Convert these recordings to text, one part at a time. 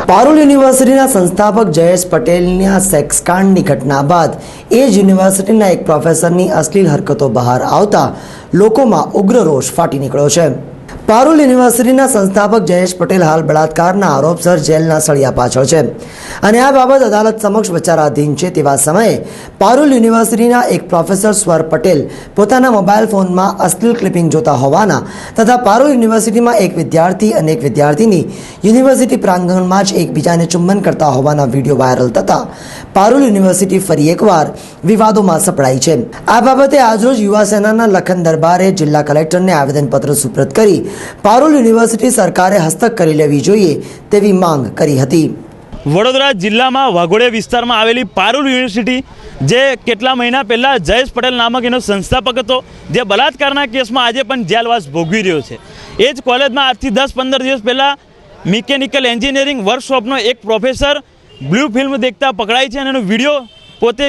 પારુલ યુનિવર્સિટીના સંસ્થાપક જયેશ પટેલના સેક્સકાંડની ઘટના બાદ એ જ યુનિવર્સિટીના એક પ્રોફેસરની અશ્લીલ હરકતો બહાર આવતા લોકોમાં ઉગ્ર રોષ ફાટી નીકળ્યો છે। પારુલ યુનિવર્સિટીના સંસ્થાપક જયેશ પટેલ હાલ બળાત્કારના આરોપસર જેલના સળિયા પાછળ છે અને આ બાબત અદાલત સમક્ષ વિચારાધીન છે। તેવા સમયે પારુલ યુનિવર્સિટીના એક પ્રોફેસર સ્વર પટેલ પોતાના મોબાઈલ ફોનમાં અશ્લીલ ક્લિપિંગ જોતા હોવાના તથા પારુલ યુનિવર્સિટીમાં એક વિદ્યાર્થી અને એક વિદ્યાર્થીની યુનિવર્સિટી પ્રાંગણમાં જ એકબીજાને ચુંબન કરતા હોવાના વિડીયો વાયરલ થતા પારુલ યુનિવર્સિટી ફરી એકવાર વિવાદોમાં સપડાઈ છે। આ બાબતે આજરોજ યુવા સેનાના લખન દરબારે જિલ્લા કલેક્ટરને આવેદનપત્ર સુપ્રત કરી પારુલ યુનિવર્સિટી સરકારે હસ્તક કરી લેવી જોઈએ તેવી માંગ કરી હતી। વડોદરા જિલ્લામાં વાઘોડિયા વિસ્તારમાં આવેલી પારુલ યુનિવર્સિટી જે કેટલા મહિના પહેલાં જયેશ પટેલ નામક એનો સંસ્થાપક હતો, જે બલાત્કારના કેસમાં આજે પણ જેલવાસ ભોગવી રહ્યો છે, એ જ કોલેજમાં આજથી 10-15 દિવસ પહેલાં મિકેનિકલ એન્જિનિયરિંગ વર્કશોપનો એક પ્રોફેસર બ્લુ ફિલ્મ દેખતા પકડાય છે અને એનો વિડીયો પોતે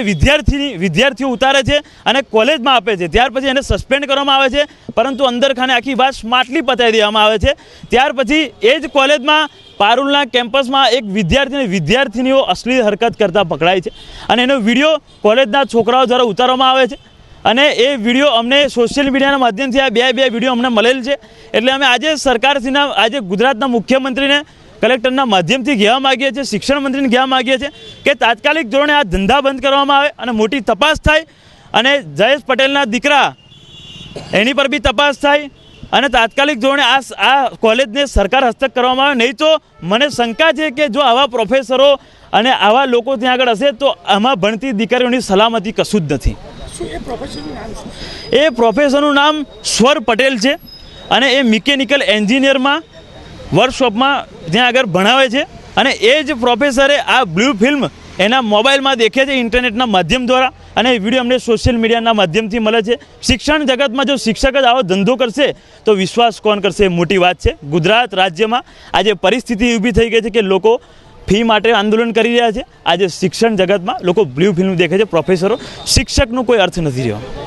વિદ્યાર્થીઓ ઉતારે છે અને કોલેજમાં આપે છે। ત્યાર પછી એને સસ્પેન્ડ કરવામાં આવે છે, પરંતુ અંદર ખાને આખી વાત સ્માર્ટલી પતાવી દેવામાં આવે છે। ત્યાર પછી એ જ કોલેજમાં પારુલના કેમ્પસમાં એક વિદ્યાર્થી અને વિદ્યાર્થીનીઓ અશ્લીલ હરકત કરતા પકડાય છે અને એનો વિડીયો કોલેજના છોકરાઓ દ્વારા ઉતારવામાં આવે છે અને એ વિડીયો અમને સોશિયલ મીડિયાના માધ્યમથી આ બે વિડીયો અમને મળેલ છે। એટલે અમે આજે સરકારશ્રીના આજે ગુજરાતના મુખ્યમંત્રીને કલેક્ટરના માધ્યમથી કહેવા માગીએ છીએ, શિક્ષણ મંત્રીને કહેવા માગીએ છીએ કે તાત્કાલિક ધોરણે આ ધંધા બંધ કરવામાં આવે અને મોટી તપાસ થાય અને જયેશ પટેલના દીકરા એની પર બી તપાસ થાય અને તાત્કાલિક ધોરણે આ કોલેજને સરકાર હસ્તક કરવામાં આવે। નહીં તો મને શંકા છે કે જો આવા પ્રોફેસરો અને આવા લોકો ત્યાં આગળ હશે તો આમાં ભણતી દીકરીઓની સલામતી કશું જ નથી। એ પ્રોફેસરનું નામ સ્વર પટેલ છે અને એ મિકેનિકલ એન્જિનિયરમાં વર્કશોપમાં ત્યાં આગળ ભણાવે છે અને એ જ પ્રોફેસરે આ બ્લુ ફિલ્મ એના મોબાઈલમાં દેખે છે ઇન્ટરનેટના માધ્યમ દ્વારા અને એ વિડીયો અમને સોશિયલ મીડિયાના માધ્યમથી મળે છે। શિક્ષણ જગતમાં જો શિક્ષક જ આવો ધંધો કરશે તો વિશ્વાસ કોણ કરશે? મોટી વાત છે। ગુજરાત રાજ્યમાં આજે પરિસ્થિતિ ઊભી થઈ ગઈ છે કે લોકો ફી માટે આંદોલન કરી રહ્યા છે। આજે શિક્ષણ જગતમાં લોકો બ્લુ ફિલ્મ દેખે છે, પ્રોફેસરો, શિક્ષકનો કોઈ અર્થ નથી રહ્યો।